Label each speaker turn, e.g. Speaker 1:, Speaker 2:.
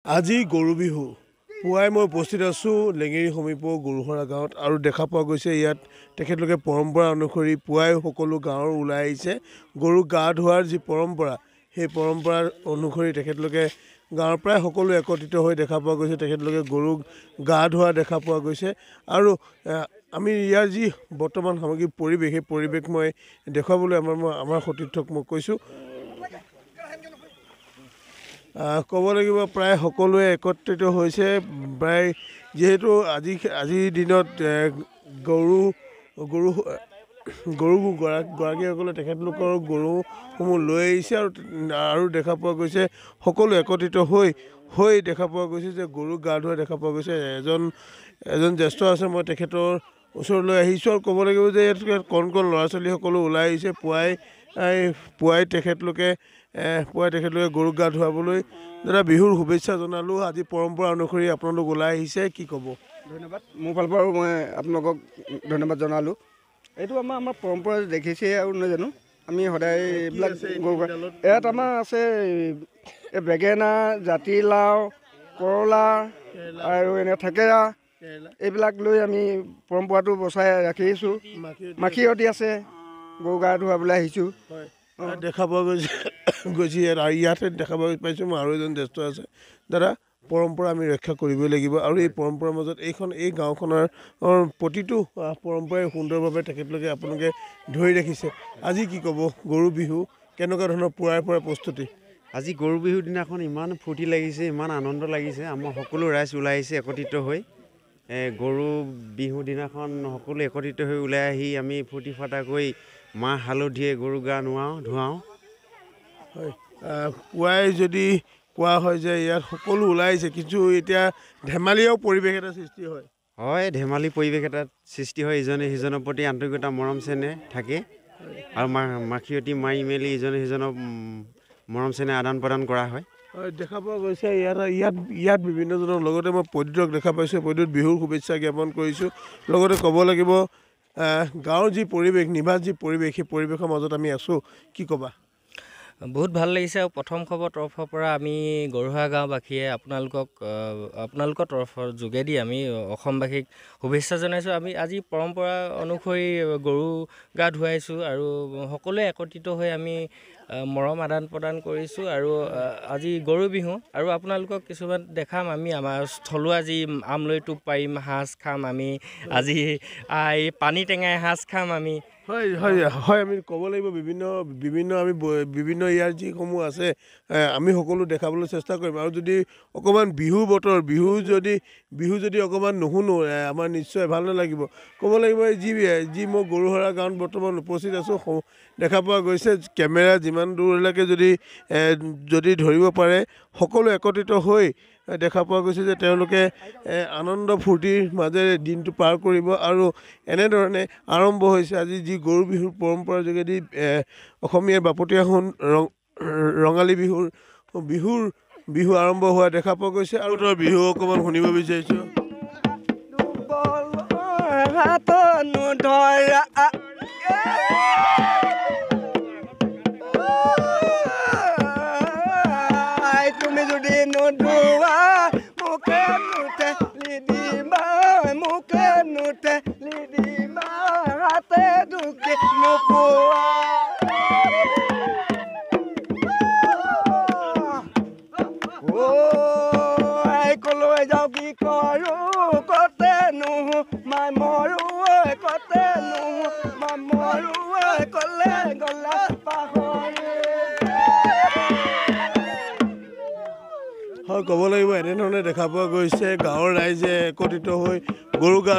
Speaker 1: আজি গৰু বিহু পুৱাই মই উপস্থিত আছোঁ লেঙেৰী সমীপৰ গৰুহৰা গাঁৱত আৰু দেখা পোৱা গৈছে ইয়াত তেখেতলোকে পৰম্পৰা অনুসৰি পুৱাই সকলো গাঁৱৰ ওলাই আহিছে গৰু গা ধোৱাৰ যি পৰম্পৰা সেই পৰম্পৰা অনুসৰি তেখেতলোকে গাঁৱৰ প্ৰায় সকলো একত্ৰিত হৈ দেখা পোৱা গৈছে তেখেতলোকে গৰুক গা ধোৱা দেখা পোৱা গৈছে আৰু আমি ইয়াৰ যি বৰ্তমান সামগ্ৰিক পৰিৱেশ সেই পৰিৱেশ মই দেখুৱাবলৈ আমাৰ সতীৰ্থক মই কৈছোঁ ক'ব লাগিব প্ৰায় সকলোৱে একত্ৰিত হৈছে প্ৰায় যিহেতু আজিৰ দিনত গৰাকীসকলে তেখেতলোকৰ গৰুসমূহ লৈ আহিছে আৰু দেখা পোৱা গৈছে সকলো একত্ৰিত হৈ দেখা পোৱা গৈছে যে গৰুক গা ধোৱা দেখা পোৱা গৈছে এজন জ্যেষ্ঠ আছে মই তেখেতৰ ওচৰলৈ আহিছোঁ আৰু ক'ব লাগিব যে ইয়াত কণ ল'ৰা ছোৱালীসকলো ওলাই আহিছে পুৱাই তেখেতলোকে গৰুক গা ধুৱাবলৈ দাদা বিহুৰ শুভেচ্ছা জনালোঁ আজি পৰম্পৰা অনুসৰি আপোনালোক ওলাই আহিছে কি ক'ব
Speaker 2: ধন্যবাদ মোৰ ফালৰ পৰাও মই আপোনালোকক ধন্যবাদ জনালোঁ এইটো আমাৰ পৰম্পৰা দেখিছে আৰু নাজানো আমি সদায় এইবিলাক ইয়াত আমাৰ আছে বেঙেনা জাতিলাও কৰলা আৰু এনে থেকেৰা এইবিলাক লৈ আমি পৰম্পৰাটো বচাই ৰাখিছোঁ মাখিয়তী আছে গৰু গা ধুৱাবলৈ আহিছোঁ
Speaker 1: দেখা পোৱা গৈছে ইয়াতে দেখা পাইছোঁ মই আৰু এজন জ্যেষ্ঠ আছে দাদা পৰম্পৰা আমি ৰক্ষা কৰিবই লাগিব আৰু এই পৰম্পৰাৰ মাজত এই গাঁওখনৰ প্ৰতিটো পৰম্পৰাই সুন্দৰভাৱে তেখেতলোকে আপোনালোকে ধৰি ৰাখিছে আজি কি ক'ব গৰু বিহু কেনেকুৱা ধৰণৰ পুৱাৰ পৰা প্ৰস্তুতি
Speaker 3: আজি গৰু বিহুৰ দিনাখন ইমান ফূৰ্তি লাগিছে ইমান আনন্দ লাগিছে আমাৰ সকলো ৰাইজ ওলাই আহিছে একত্ৰিত হৈ গৰু বিহুৰ দিনাখন সকলো একত্ৰিত হৈ ওলাই আহি আমি ফূৰ্তি ফাৰ্তা কৰি মাহ হালধিয়ে গৰু গা ধুৱাওঁ
Speaker 1: হয় পুৱাই যদি কোৱা হয় যে ইয়াত সকলো ওলাই আহিছে কিছু এতিয়া ধেমালিয়াও পৰিৱেশ এটা সৃষ্টি হয়
Speaker 3: ধেমালি পৰিৱেশ এটা সৃষ্টি হয় ইজনে সিজনৰ প্ৰতি আন্তৰিকতা মৰম চেনেহ থাকে আৰু মাখিয়তী মাৰি মেলি ইজনে সিজনক মৰম চেনেহ আদান প্ৰদান কৰা হয়
Speaker 1: দেখা পোৱা গৈছে ইয়াত বিভিন্নজনৰ লগতে মই পৈতৃতক দেখা পাইছোঁ পৈতৃত বিহুৰ শুভেচ্ছা জ্ঞাপন কৰিছোঁ লগতে ক'ব লাগিব গাঁৱৰ যি পৰিৱেশ নিভাঁজ যি পৰিৱেশ সেই পৰিৱেশৰ মাজত আমি আছোঁ কি ক'বা
Speaker 4: বহুত ভাল লাগিছে আৰু প্ৰথম খবৰ তৰফৰ পৰা আমি গৰুহৰা গাঁওবাসীয়ে আপোনালোকৰ তৰফৰ যোগেদি আমি অসমবাসীক শুভেচ্ছা জনাইছোঁ আমি আজি পৰম্পৰা অনুসৰি গৰু গা ধুৱাইছোঁ আৰু সকলোৱে একত্ৰিত হৈ আমি মৰম আদান প্ৰদান কৰিছোঁ আৰু আজি গৰু বিহু আৰু আপোনালোকক কিছুমান দেখাম আমি আমাৰ থলুৱা যি আমলৈ টোপ পাৰিম সাজ খাম আমি আজি পানী টেঙাই সাজ খাম আমি
Speaker 1: হয় আমি ক'ব লাগিব বিভিন্ন ইয়াৰ যিসমূহ আছে আমি সকলো দেখাবলৈ চেষ্টা কৰিম আৰু যদি অকণমান বিহু বতৰ বিহু যদি অকণমান নুশুনো আমাৰ নিশ্চয় ভাল নালাগিব ক'ব লাগিব যি মই গৰুহৰা গাঁৱত বৰ্তমান উপস্থিত আছোঁ দেখা পোৱা গৈছে কেমেৰা যিমান দূৰলৈকে যদি ধৰিব পাৰে সকলো একত্ৰিত হৈ দেখা পোৱা গৈছে যে তেওঁলোকে আনন্দ ফূৰ্তিৰ মাজেৰে দিনটো পাৰ কৰিব আৰু এনেধৰণে আৰম্ভ হৈছে আজি যি গৰু বিহুৰ পৰম্পৰাৰ যোগেদি অসমীয়াৰ বাপতিসাহোন ৰঙালী বিহু আৰম্ভ হোৱা দেখা পোৱা গৈছে আৰু তাৰ বিহু অকণমান শুনিব বিচাৰিছোঁ
Speaker 2: তুমি যদি নোধোৱা মোকে নুঠেলি দিবা মোকে নুঠেলি দিবা হাতে দুখে নোপোৱা কলৈ যাওঁ কি কৰোঁ কতে নুহো মাই মৰো কতে নুহো মাই মৰো কলে গলা পাহৰি
Speaker 1: হয় ক'ব লাগিব এনেধৰণে দেখা পোৱা গৈছে গাঁৱৰ ৰাইজে একত্ৰিত হৈ গৰু গা